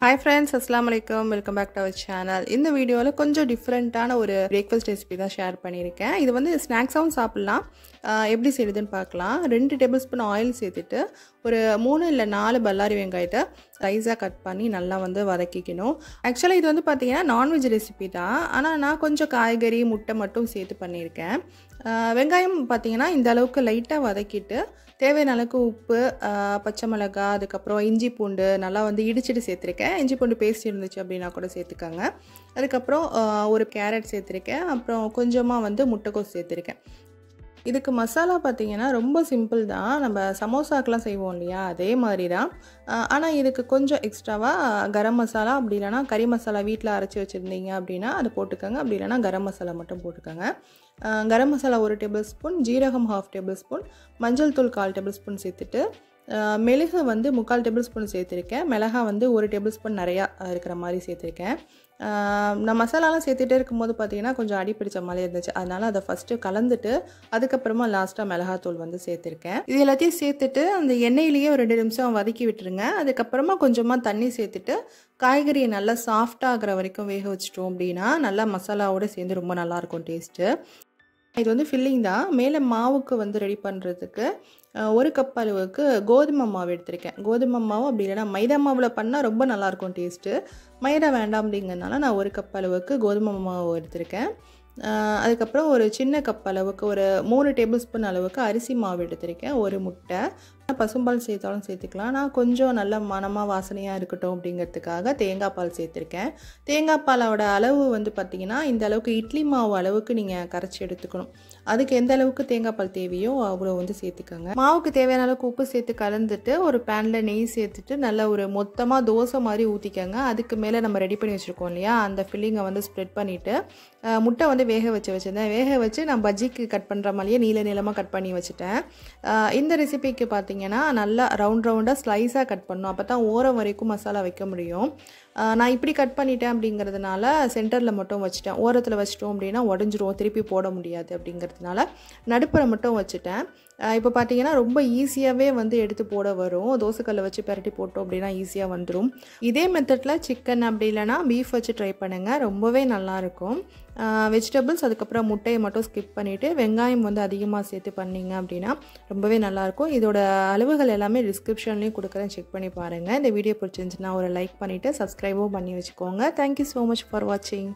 Hi friends, Assalamu alaikum. Welcome back to our channel. இந்த வீடியோல கொஞ்சம் டிஃபரண்டான ஒரு பிரேக்ஃபாஸ்ட் ரெசிபி தான் ஷேர் பண்ணியிருக்கேன். இது வந்து ஸ்நாக்ஸாவும் சாப்பிடலாம். எப்படி செய்யுதுன்னு பார்க்கலாம். 2 டேபிள் ஸ்பூன் ஆயில் சேர்த்துட்டு ஒரு 3 இல்ல 4 பல்லாரி வெங்காயத்தை ஸ்லைஸா கட் பண்ணி நல்லா வந்து வதக்கிக்கணும். ஆக்சுவலா இது வந்து பாத்தீங்கன்னா நான்வெஜ் ரெசிபி தான். ஆனா நான் கொஞ்சம் காய்கறி, முட்டை மட்டும் சேர்த்து பண்ணியிருக்கேன். வெங்காயம் பாத்தீங்கன்னா இந்த அளவுக்கு லைட்டா வதக்கிட்டு தேவையான அளவுக்கு உப்பு, பச்சை மிளகாய், அதுக்கப்புறம் இஞ்சி பூண்டு நல்லா வந்து இடிச்சிட்டு சேர்த்துருக்கேன். இஞ்சி பூண்டு பேஸ்ட் இருந்துச்சு அப்படின்னா கூட சேர்த்துக்கோங்க. அதுக்கப்புறம் ஒரு கேரட் சேர்த்துருக்கேன். அப்புறம் கொஞ்சமாக வந்து முட்டைக்கோஸ் சேர்த்துருக்கேன். இதுக்கு மசாலா பார்த்திங்கன்னா ரொம்ப சிம்பிள் தான். நம்ம சமோசாக்கெலாம் செய்வோம் இல்லையா, அதே மாதிரி தான். ஆனால் இதுக்கு கொஞ்சம் எக்ஸ்ட்ராவாக கரம் மசாலா, அப்படி இல்லைனா கறி மசாலா வீட்டில் அரைச்சி வச்சுருந்தீங்க அப்படின்னா அதை போட்டுக்கோங்க. அப்படி இல்லைனா கரம் மசாலா மட்டும் போட்டுக்கோங்க. கரம் மசாலா 1 டேபிள் ஸ்பூன், ஜீரகம் 1/2 டேபிள் ஸ்பூன், மஞ்சள் தூள் 1/4 டேபிள் ஸ்பூன் சேர்த்துட்டு மிளகு வந்து 3/4 டேபிள் ஸ்பூன் சேர்த்துருக்கேன். மிளகா வந்து 1 டேபிள் ஸ்பூன் நிறையா இருக்கிற மாதிரி சேர்த்துருக்கேன். நான் மசாலாலாம் சேர்த்துட்டே இருக்கும்போது பார்த்தீங்கன்னா கொஞ்சம் அடி பிடிச்ச மாதிரி இருந்துச்சு. அதனால் அதை ஃபஸ்ட்டு கலந்துட்டு அதுக்கப்புறமா லாஸ்ட்டாக மிளகாத்தூள் வந்து சேர்த்துருக்கேன். இது எல்லாத்தையும் சேர்த்துட்டு அந்த எண்ணெயிலேயே ஒரு 2 நிமிஷம் வதக்கி விட்டுருங்க. அதுக்கப்புறமா கொஞ்சமாக தண்ணி சேர்த்துட்டு காய்கறியை நல்லா சாஃப்டாக ஆகிற வரைக்கும் வேக வச்சிட்டோம் அப்படின்னா நல்லா மசாலாவோடு சேர்ந்து ரொம்ப நல்லாயிருக்கும் டேஸ்ட்டு. இது வந்து ஃபில்லிங் தான். மேலே மாவுக்கு வந்து ரெடி பண்ணுறதுக்கு 1 கப் அளவுக்கு கோதுமை மாவு எடுத்திருக்கேன். கோதுமை மாவு அப்படி இல்லைனா மைதா மாவில் பண்ணால் ரொம்ப நல்லாயிருக்கும் டேஸ்ட்டு. மைதா வேண்டாம் அப்படிங்கிறதுனால நான் 1 கப் அளவுக்கு கோதுமை மாவு எடுத்திருக்கேன். அதுக்கப்புறம் ஒரு சின்ன கப் அளவுக்கு ஒரு 3 டேபிள் ஸ்பூன் அளவுக்கு அரிசி மாவு எடுத்திருக்கேன். 1 முட்டை, பசும்பால் சேர்த்தாலும் சேர்த்துக்கலாம். நான் கொஞ்சம் நல்ல மணமாக வாசனையாக இருக்கட்டும் அப்படிங்கிறதுக்காக தேங்காய் பால் சேர்த்துருக்கேன். தேங்காய் பாலோட அளவு வந்து பார்த்திங்கன்னா இந்த அளவுக்கு இட்லி மாவு அளவுக்கு நீங்கள் கரைச்சி எடுத்துக்கணும். அதுக்கு எந்த அளவுக்கு தேங்காய் பால் தேவையோ அவ்வளோ வந்து சேர்த்துக்கோங்க. மாவுக்கு தேவையான அளவுக்கு உப்பு சேர்த்து கலந்துட்டு ஒரு பேனில் நெய் சேர்த்துட்டு நல்லா ஒரு மொத்தமாக தோசை மாதிரி ஊற்றிக்கோங்க. அதுக்கு மேலே நம்ம ரெடி பண்ணி வச்சுருக்கோம் இல்லையா, அந்த ஃபில்லிங்கை வந்து ஸ்ப்ரெட் பண்ணிவிட்டு முட்டை வந்து வேக வச்சுருந்தேன். வேக வச்சு நான் பஜ்ஜிக்கு கட் பண்ணுற மாதிரியே நீளமாக கட் பண்ணி வச்சுட்டேன். இந்த ரெசிபிக்கு பார்த்திங்கன்னா நல்லா ரவுண்டாக ஸ்லைஸாக கட் பண்ணணும். அப்போ தான் ஓரம் வரைக்கும் மசாலா வைக்க முடியும். நான் இப்படி கட் பண்ணிட்டேன் அப்படிங்கிறதுனால சென்டரில் மட்டும் வச்சுட்டேன். ஓரத்தில் வச்சிட்டோம் அப்படின்னா உடஞ்சிரும், திருப்பி போட முடியாது அப்படிங்கிறதுனால நடுப்புற மட்டும் வச்சுட்டேன். இப்போ பார்த்தீங்கன்னா ரொம்ப ஈஸியாகவே வந்து எடுத்து போட வரும். தோசைக்கல்லை வச்சு பரட்டி போட்டோம் அப்படின்னா ஈஸியாக வந்துடும். இதே மெத்தடில் சிக்கன் அப்படி இல்லைனா பீஃப் வச்சு ட்ரை பண்ணுங்கள், ரொம்பவே நல்லாயிருக்கும். வெஜிடபிள்ஸ் அதுக்கப்புறம் முட்டையை மட்டும் ஸ்கிப் பண்ணிவிட்டு வெங்காயம் வந்து அதிகமாக சேர்த்து பண்ணிங்க அப்படின்னா ரொம்பவே நல்லாயிருக்கும். இதோட அளவுகள் எல்லாமே டிஸ்கிரிப்ஷன்லேயும் கொடுக்குறேன், செக் பண்ணி பாருங்கள். இந்த வீடியோ பிடிச்சிருந்துச்சுன்னா ஒரு லைக் பண்ணிவிட்டு சப்ஸ்கிரைபும் பண்ணி வச்சுக்கோங்க. தேங்க்யூ ஸோ மச் ஃபார் வாட்சிங்.